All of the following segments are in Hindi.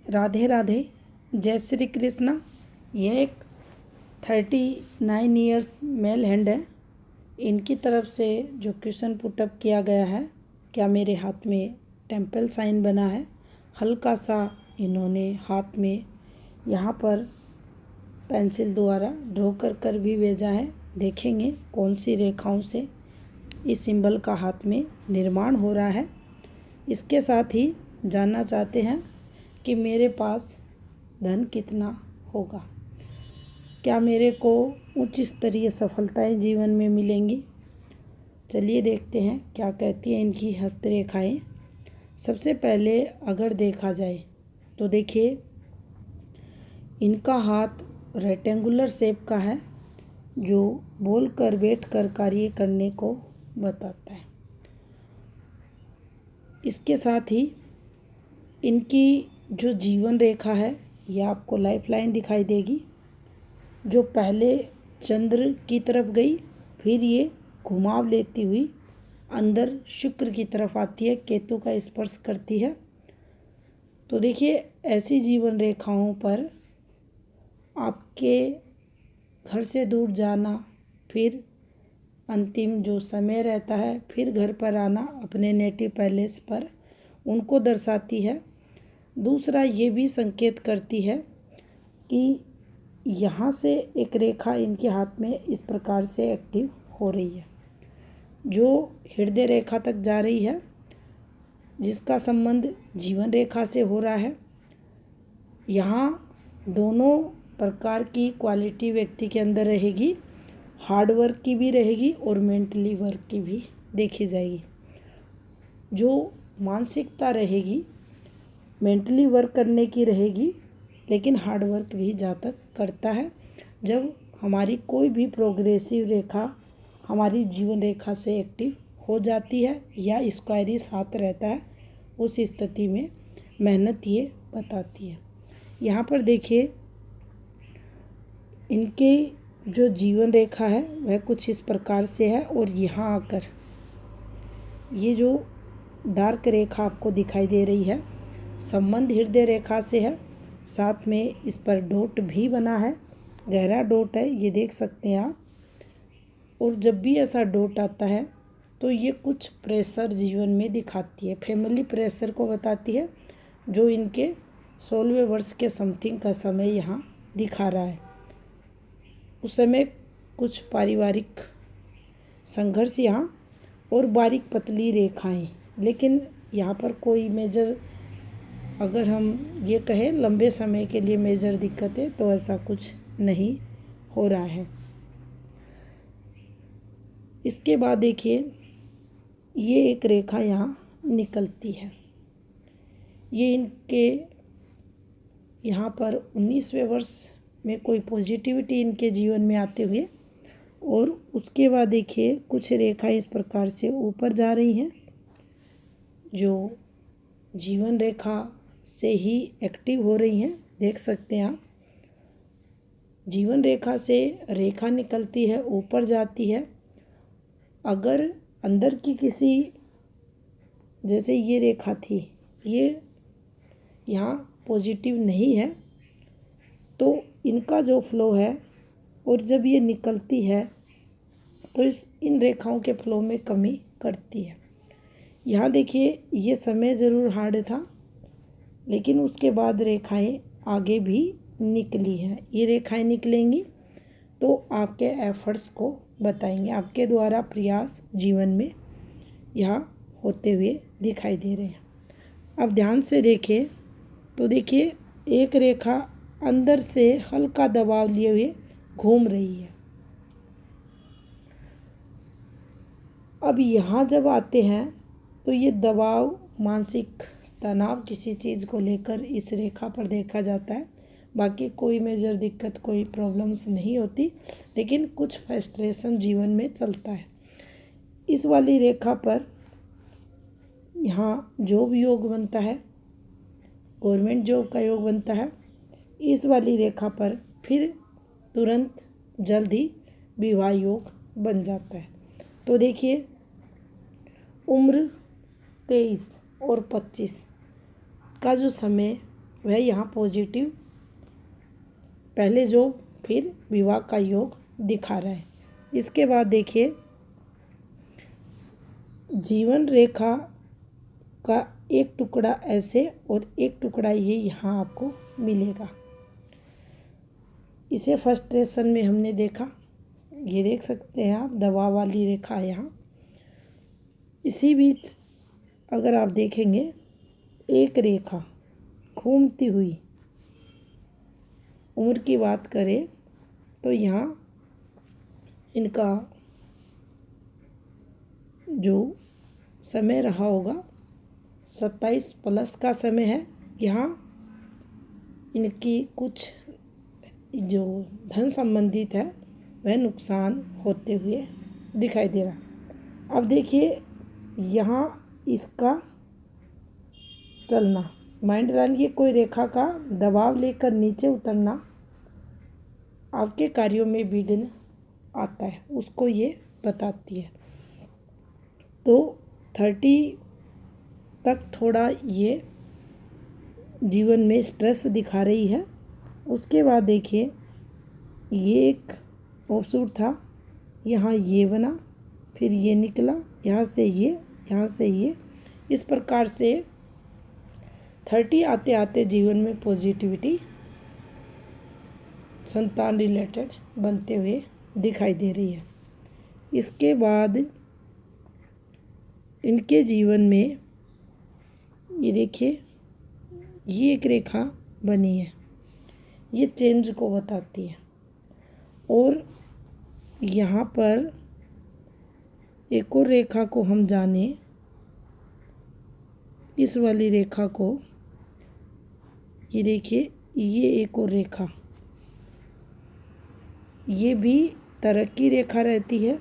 राधे राधे, जय श्री कृष्णा। यह एक 39 ईयर्स मेल हैंड है। इनकी तरफ से जो क्वेश्चन पुटअप किया गया है, क्या मेरे हाथ में टेम्पल साइन बना है। हल्का सा इन्होंने हाथ में यहाँ पर पेंसिल द्वारा ड्रॉ कर भी भेजा है। देखेंगे कौन सी रेखाओं से इस सिंबल का हाथ में निर्माण हो रहा है। इसके साथ ही जानना चाहते हैं कि मेरे पास धन कितना होगा, क्या मेरे को उच्च स्तरीय सफलताएं जीवन में मिलेंगी। चलिए देखते हैं क्या कहती हैं इनकी हस्तरेखाएं। सबसे पहले अगर देखा जाए तो देखिए, इनका हाथ रेक्टेंगुलर शेप का है, जो बोल कर बैठ कर कार्य करने को बताता है। इसके साथ ही इनकी जो जीवन रेखा है, यह आपको लाइफ लाइन दिखाई देगी, जो पहले चंद्र की तरफ गई, फिर ये घुमाव लेती हुई अंदर शुक्र की तरफ आती है, केतु का स्पर्श करती है। तो देखिए, ऐसी जीवन रेखाओं पर आपके घर से दूर जाना, फिर अंतिम जो समय रहता है, फिर घर पर आना अपने नेटिव पैलेस पर, उनको दर्शाती है। दूसरा ये भी संकेत करती है कि यहाँ से एक रेखा इनके हाथ में इस प्रकार से एक्टिव हो रही है, जो हृदय रेखा तक जा रही है, जिसका संबंध जीवन रेखा से हो रहा है। यहाँ दोनों प्रकार की क्वालिटी व्यक्ति के अंदर रहेगी, हार्ड वर्क की भी रहेगी और मेंटली वर्क की भी देखी जाएगी। जो मानसिकता रहेगी मेंटली वर्क करने की रहेगी, लेकिन हार्ड वर्क भी जातक करता है। जब हमारी कोई भी प्रोग्रेसिव रेखा हमारी जीवन रेखा से एक्टिव हो जाती है या स्क्वायरी साथ रहता है, उस स्थिति में मेहनत ये बताती है। यहाँ पर देखिए, इनके जो जीवन रेखा है वह कुछ इस प्रकार से है, और यहाँ आकर ये जो डार्क रेखा आपको दिखाई दे रही है, संबंध हृदय रेखा से है। साथ में इस पर डॉट भी बना है, गहरा डॉट है, ये देख सकते हैं आप। और जब भी ऐसा डॉट आता है तो ये कुछ प्रेशर जीवन में दिखाती है, फैमिली प्रेशर को बताती है, जो इनके 16वें वर्ष के समथिंग का समय यहाँ दिखा रहा है। उस समय कुछ पारिवारिक संघर्ष यहाँ और बारीक पतली रेखाएं, लेकिन यहाँ पर कोई मेजर, अगर हम ये कहें लंबे समय के लिए मेजर दिक्कत है, तो ऐसा कुछ नहीं हो रहा है। इसके बाद देखिए, ये एक रेखा यहाँ निकलती है। ये इनके यहाँ पर 19वें वर्ष में कोई पॉजिटिविटी इनके जीवन में आते हुए, और उसके बाद देखिए कुछ रेखा इस प्रकार से ऊपर जा रही हैं, जो जीवन रेखा से ही एक्टिव हो रही हैं। देख सकते हैं आप, जीवन रेखा से रेखा निकलती है, ऊपर जाती है। अगर अंदर की किसी, जैसे ये रेखा थी, ये यहाँ पॉजिटिव नहीं है, तो इनका जो फ्लो है, और जब ये निकलती है तो इन रेखाओं के फ्लो में कमी करती है। यहाँ देखिए, ये समय ज़रूर हार्ड था, लेकिन उसके बाद रेखाएं आगे भी निकली हैं। ये रेखाएं निकलेंगी तो आपके एफर्ट्स को बताएंगे, आपके द्वारा प्रयास जीवन में यहाँ होते हुए दिखाई दे रहे हैं। अब ध्यान से देखें तो देखिए, एक रेखा अंदर से हल्का दबाव लिए हुए घूम रही है। अब यहाँ जब आते हैं तो ये दबाव, मानसिक तनाव किसी चीज़ को लेकर इस रेखा पर देखा जाता है। बाकी कोई मेजर दिक्कत, कोई प्रॉब्लम्स नहीं होती, लेकिन कुछ फ्रस्ट्रेशन जीवन में चलता है। इस वाली रेखा पर यहाँ जॉब योग बनता है, गवर्नमेंट जॉब का योग बनता है। इस वाली रेखा पर फिर तुरंत जल्द ही विवाह योग बन जाता है। तो देखिए, उम्र 23 और 25 का जो समय वह यहाँ पॉजिटिव पहले जॉब फिर विवाह का योग दिखा रहा है। इसके बाद देखिए जीवन रेखा का एक टुकड़ा ऐसे और एक टुकड़ा ये यहाँ आपको मिलेगा। इसे फ्रस्ट्रेशन में हमने देखा, ये देख सकते हैं आप, दबाव वाली रेखा है यहाँ। इसी बीच अगर आप देखेंगे एक रेखा घूमती हुई उम्र की बात करें तो यहाँ इनका जो समय रहा होगा 27+ का समय है। यहाँ इनकी कुछ जो धन संबंधित है वह नुकसान होते हुए दिखाई दे रहा। अब देखिए यहाँ इसका चलना, माइंड रनिए कोई रेखा का दबाव लेकर नीचे उतरना आपके कार्यों में विघ्न आता है, उसको ये बताती है। तो 30 तक थोड़ा ये जीवन में स्ट्रेस दिखा रही है। उसके बाद देखिए ये एक ऑफशूट था, यहाँ ये बना, फिर ये निकला, यहाँ से ये, यहाँ से ये, इस प्रकार से 30 आते आते जीवन में पॉजिटिविटी संतान रिलेटेड बनते हुए दिखाई दे रही है। इसके बाद इनके जीवन में ये देखिए ये एक रेखा बनी है, ये चेंज को बताती है। और यहाँ पर एक और रेखा को हम जाने, इस वाली रेखा को, ये देखिए ये एक और रेखा, ये भी तरक्की रेखा रहती है।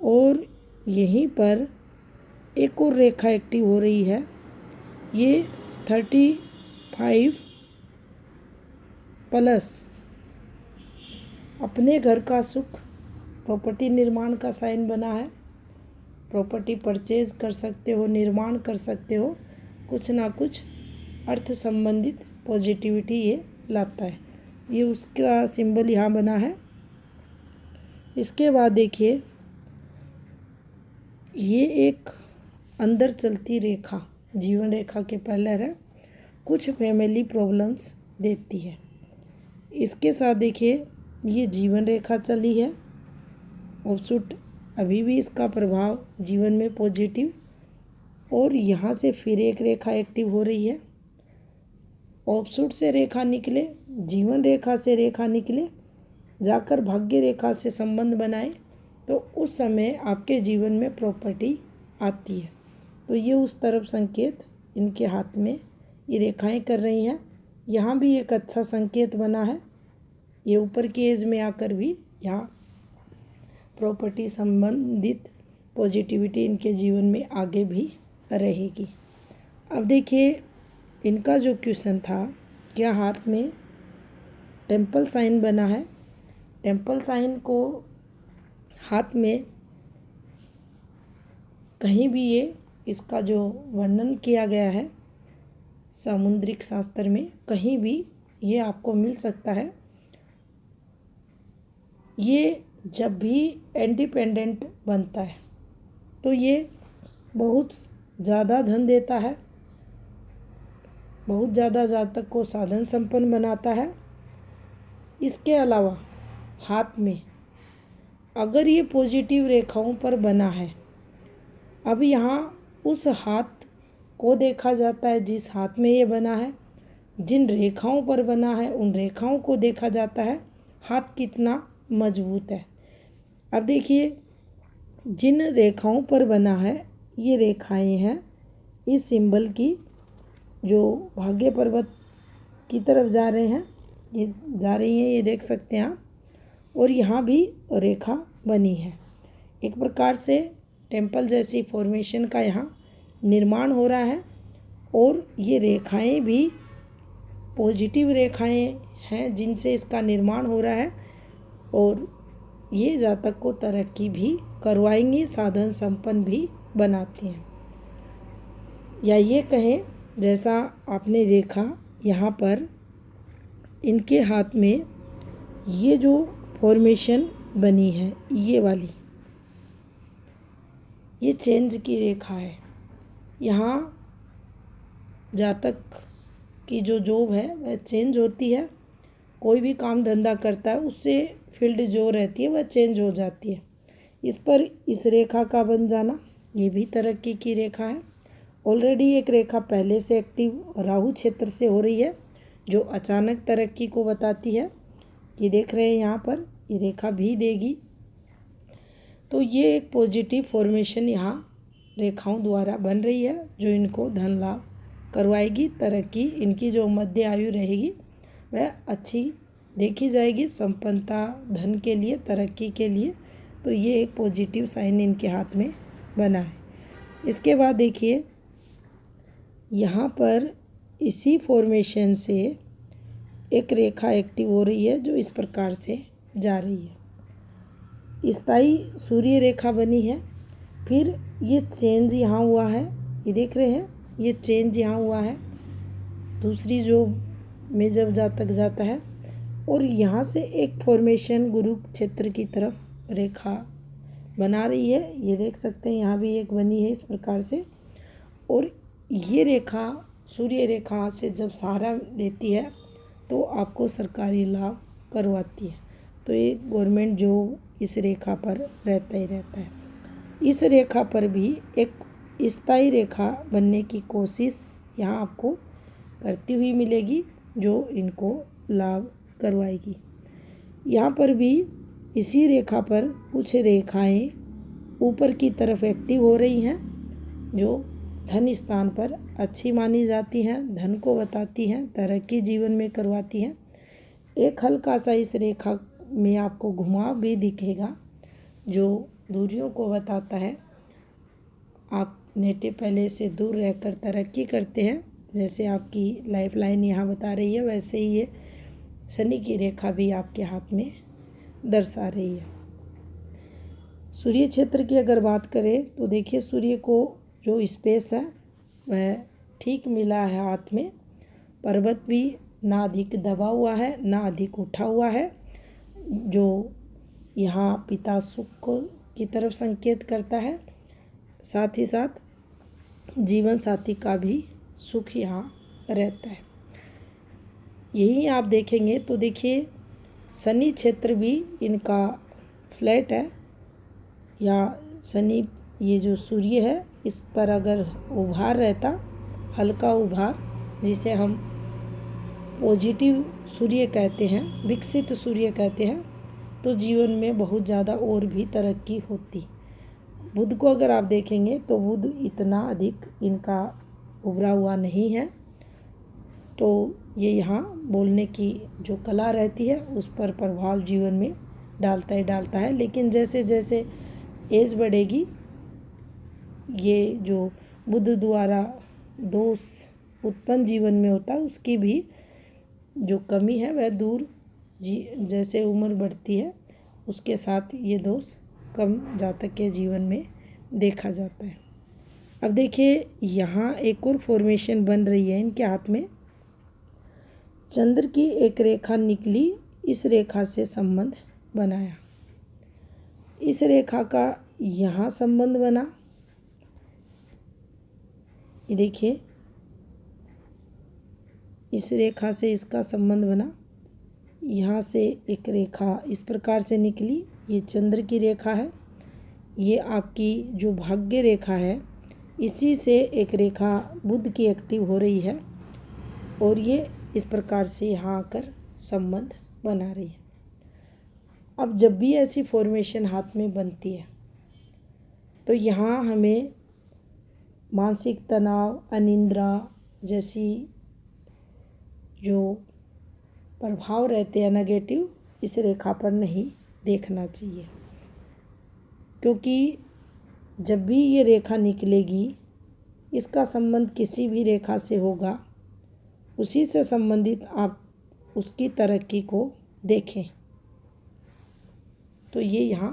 और यहीं पर एक और रेखा एक्टिव हो रही है, ये 35+ अपने घर का सुख, प्रॉपर्टी निर्माण का साइन बना है। प्रॉपर्टी परचेज कर सकते हो, निर्माण कर सकते हो, कुछ ना कुछ अर्थ संबंधित पॉजिटिविटी ये लाता है। ये उसका सिंबल यहाँ बना है। इसके बाद देखिए ये एक अंदर चलती रेखा जीवन रेखा के पहले है, कुछ फैमिली प्रॉब्लम्स देती है। इसके साथ देखिए ये जीवन रेखा चली है ऑफशूट, अभी भी इसका प्रभाव जीवन में पॉजिटिव। और यहाँ से फिर एक रेखा एक्टिव हो रही है, ऑफशूट से रेखा निकले, जीवन रेखा से रेखा निकले, जाकर भाग्य रेखा से संबंध बनाए तो उस समय आपके जीवन में प्रॉपर्टी आती है। तो ये उस तरफ संकेत इनके हाथ में ये रेखाएं कर रही हैं। यहाँ भी एक अच्छा संकेत बना है, ये ऊपर की एज में आकर भी यहाँ प्रॉपर्टी संबंधित पॉजिटिविटी इनके जीवन में आगे भी रहेगी। अब देखिए इनका जो क्वेश्चन था, क्या हाथ में टेम्पल साइन बना है। टेम्पल साइन को हाथ में कहीं भी ये इसका जो वर्णन किया गया है सामुद्रिक शास्त्र में, कहीं भी ये आपको मिल सकता है। ये जब भी इंडिपेंडेंट बनता है तो ये बहुत ज़्यादा धन देता है, बहुत ज़्यादा जातक को साधन संपन्न बनाता है। इसके अलावा हाथ में अगर ये पॉजिटिव रेखाओं पर बना है, अब यहाँ उस हाथ को देखा जाता है जिस हाथ में ये बना है, जिन रेखाओं पर बना है उन रेखाओं को देखा जाता है, हाथ कितना मजबूत है। अब देखिए जिन रेखाओं पर बना है ये रेखाएं हैं इस सिंबल की, जो भाग्य पर्वत की तरफ जा रहे हैं, ये जा रही हैं, ये देख सकते हैं आप। और यहाँ भी रेखा बनी है, एक प्रकार से टेम्पल जैसी फॉर्मेशन का यहाँ निर्माण हो रहा है। और ये रेखाएं भी पॉजिटिव रेखाएं हैं जिनसे इसका निर्माण हो रहा है, और ये जातक को तरक्की भी करवाएंगी, साधन संपन्न भी बनाती हैं। या ये कहें जैसा आपने देखा यहाँ पर इनके हाथ में ये जो फॉर्मेशन बनी है, ये वाली, ये चेंज की रेखा है। यहाँ जातक की जो जॉब है वह चेंज होती है, कोई भी काम धंधा करता है उससे फील्ड जो रहती है वह चेंज हो जाती है। इस पर इस रेखा का बन जाना ये भी तरक्की की रेखा है। ऑलरेडी एक रेखा पहले से एक्टिव राहु क्षेत्र से हो रही है जो अचानक तरक्की को बताती है। ये देख रहे हैं यहाँ पर, ये रेखा भी देगी। तो ये एक पॉजिटिव फॉर्मेशन यहाँ रेखाओं द्वारा बन रही है जो इनको धन लाभ करवाएगी। तरक्की इनकी जो मध्य आयु रहेगी वह अच्छी देखी जाएगी, संपन्नता धन के लिए, तरक्की के लिए। तो ये एक पॉजिटिव साइन इनके हाथ में बना है। इसके बाद देखिए यहाँ पर इसी फॉर्मेशन से एक रेखा एक्टिव हो रही है जो इस प्रकार से जा रही है। स्थायी सूर्य रेखा बनी है, फिर ये चेंज यहाँ हुआ है, ये देख रहे हैं, ये चेंज यहाँ हुआ है दूसरी जो में जब जातक जाता है, और यहाँ से एक फॉर्मेशन गुरु क्षेत्र की तरफ रेखा बना रही है। ये देख सकते हैं यहाँ भी एक बनी है इस प्रकार से, और ये रेखा सूर्य रेखा से जब सहारा लेती है तो आपको सरकारी लाभ करवाती है। तो ये गवर्नमेंट जॉब इस रेखा पर रहता ही रहता है। इस रेखा पर भी एक स्थायी रेखा बनने की कोशिश यहाँ आपको करती हुई मिलेगी जो इनको लाभ करवाएगी। यहाँ पर भी इसी रेखा पर कुछ रेखाएं ऊपर की तरफ एक्टिव हो रही हैं जो धन स्थान पर अच्छी मानी जाती हैं, धन को बताती हैं, तरक्की जीवन में करवाती हैं। एक हल्का सा इस रेखा में आपको घुमाव भी दिखेगा जो दूरियों को बताता है। आप नेटिव पहले से दूर रहकर तरक्की करते हैं, जैसे आपकी लाइफ लाइन यहाँ बता रही है, वैसे ही ये शनि की रेखा भी आपके हाथ में दर्शा रही है। सूर्य क्षेत्र की अगर बात करें तो देखिए सूर्य को जो स्पेस है वह ठीक मिला है हाथ में। पर्वत भी ना अधिक दबा हुआ है ना अधिक उठा हुआ है, जो यहाँ पिता सुख की तरफ संकेत करता है। साथ ही साथ जीवन साथी का भी सुख यहाँ रहता है। यही आप देखेंगे तो देखिए शनि क्षेत्र भी इनका फ्लैट है, या शनि ये जो सूर्य है इस पर अगर उभार रहता, हल्का उभार जिसे हम पॉजिटिव सूर्य कहते हैं, विकसित सूर्य कहते हैं, तो जीवन में बहुत ज़्यादा और भी तरक्की होती। बुध को अगर आप देखेंगे तो बुध इतना अधिक इनका उभरा हुआ नहीं है, तो ये यहाँ बोलने की जो कला रहती है उस पर प्रभाव जीवन में डालता ही डालता है। लेकिन जैसे जैसे एज बढ़ेगी ये जो बुध द्वारा दोष उत्पन्न जीवन में होता है उसकी भी जो कमी है वह दूर जैसे उम्र बढ़ती है उसके साथ ये दोष कम जातक के जीवन में देखा जाता है। अब देखिए यहाँ एक और फॉर्मेशन बन रही है इनके हाथ में। चंद्र की एक रेखा निकली, इस रेखा से संबंध बनाया, इस रेखा का यहाँ संबंध बना। ये देखिए इस रेखा से इसका संबंध बना, यहाँ से एक रेखा इस प्रकार से निकली, ये चंद्र की रेखा है, ये आपकी जो भाग्य रेखा है इसी से एक रेखा बुध की एक्टिव हो रही है और ये इस प्रकार से यहाँ आकर संबंध बना रही है। अब जब भी ऐसी फॉर्मेशन हाथ में बनती है तो यहाँ हमें मानसिक तनाव, अनिद्रा जैसी जो प्रभाव रहते हैं नेगेटिव, इस रेखा पर नहीं देखना चाहिए, क्योंकि जब भी ये रेखा निकलेगी इसका संबंध किसी भी रेखा से होगा, उसी से संबंधित आप उसकी तरक्की को देखें। तो ये यहाँ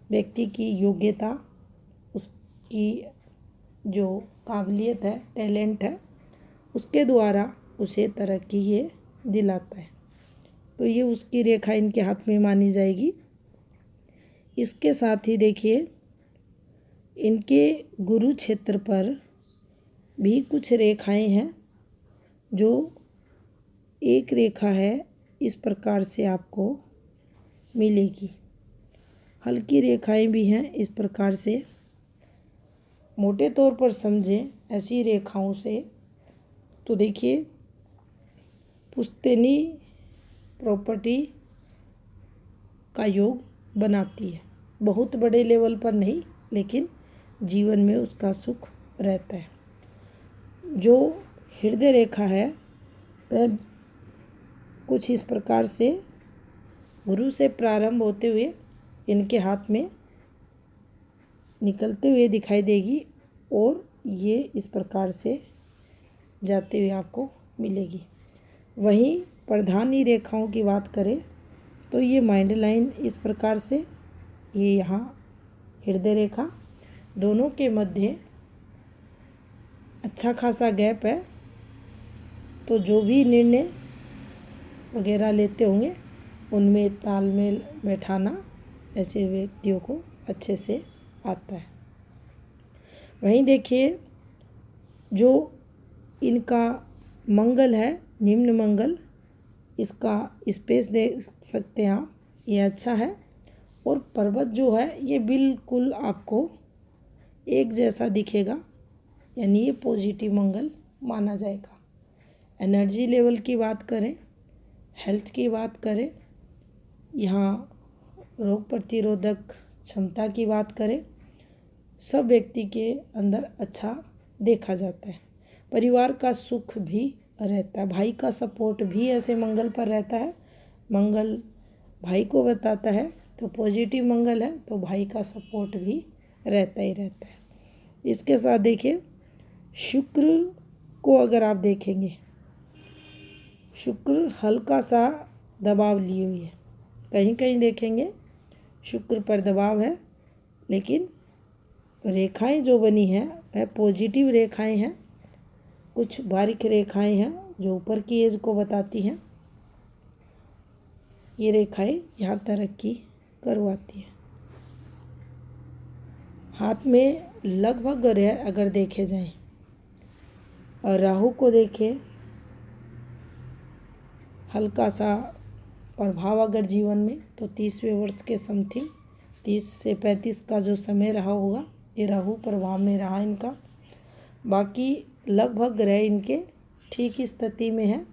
व्यक्ति की योग्यता, उसकी जो काबिलियत है, टैलेंट है, उसके द्वारा उसे तरक्की ये दिलाता है। तो ये उसकी रेखा इनके हाथ में मानी जाएगी। इसके साथ ही देखिए इनके गुरु क्षेत्र पर भी कुछ रेखाएं हैं, जो एक रेखा है इस प्रकार से आपको मिलेगी। हल्की रेखाएं भी हैं इस प्रकार से। मोटे तौर पर समझें ऐसी रेखाओं से तो देखिए पुश्तैनी प्रॉपर्टी का योग बनाती है। बहुत बड़े लेवल पर नहीं, लेकिन जीवन में उसका सुख रहता है। जो हृदय रेखा है वह कुछ इस प्रकार से गुरु से प्रारंभ होते हुए इनके हाथ में निकलते हुए दिखाई देगी और ये इस प्रकार से जाते हुए आपको मिलेगी। वहीं प्रधानी रेखाओं की बात करें तो ये माइंड लाइन इस प्रकार से, ये यहाँ हृदय रेखा, दोनों के मध्य अच्छा खासा गैप है। तो जो भी निर्णय वगैरह लेते होंगे उनमें तालमेल बैठाना ऐसे व्यक्तियों को अच्छे से आता है। वहीं देखिए जो इनका मंगल है, निम्न मंगल, इसका स्पेस देख सकते हैं आप, ये अच्छा है। और पर्वत जो है ये बिल्कुल आपको एक जैसा दिखेगा, यानी ये पॉजिटिव मंगल माना जाएगा। एनर्जी लेवल की बात करें, हेल्थ की बात करें, यहाँ रोग प्रतिरोधक क्षमता की बात करें, सब व्यक्ति के अंदर अच्छा देखा जाता है। परिवार का सुख भी रहता है, भाई का सपोर्ट भी ऐसे मंगल पर रहता है। मंगल भाई को बताता है तो पॉजिटिव मंगल है, तो भाई का सपोर्ट भी रहता ही रहता है। इसके साथ देखिए शुक्र को अगर आप देखेंगे, शुक्र हल्का सा दबाव लिए हुए है। कहीं कहीं देखेंगे शुक्र पर दबाव है, लेकिन रेखाएं जो बनी हैं वह पॉजिटिव रेखाएं हैं। कुछ बारीक रेखाएं हैं जो ऊपर की एज को बताती हैं। ये रेखाएं यहाँ तरक्की करवाती हैं। हाथ में लगभग ग्रह अगर देखे जाएं और राहु को देखें, हल्का सा प्रभाव अगर जीवन में तो 30वें वर्ष के समथिंग 30 से 35 का जो समय रहा होगा, ये राहु प्रभाव में रहा इनका। बाकी लगभग ग्रह इनके ठीक स्थिति में है,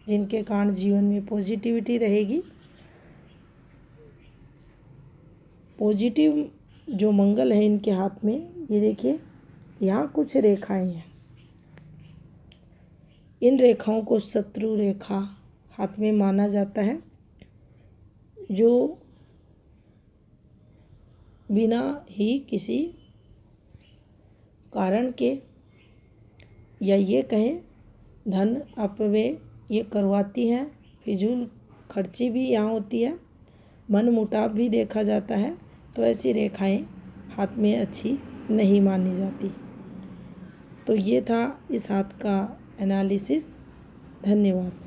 जिनके कारण जीवन में पॉजिटिविटी रहेगी। पॉजिटिव जो मंगल है इनके हाथ में, ये देखिए यहाँ कुछ रेखाएं हैं। इन रेखाओं को शत्रु रेखा हाथ में माना जाता है, जो बिना ही किसी कारण के या ये कहें धन अपव्यय ये करवाती हैं। फिजूल खर्ची भी यहाँ होती है, मन मुटाव भी देखा जाता है। तो ऐसी रेखाएं हाथ में अच्छी नहीं मानी जाती। तो ये था इस हाथ का एनालिसिस। धन्यवाद।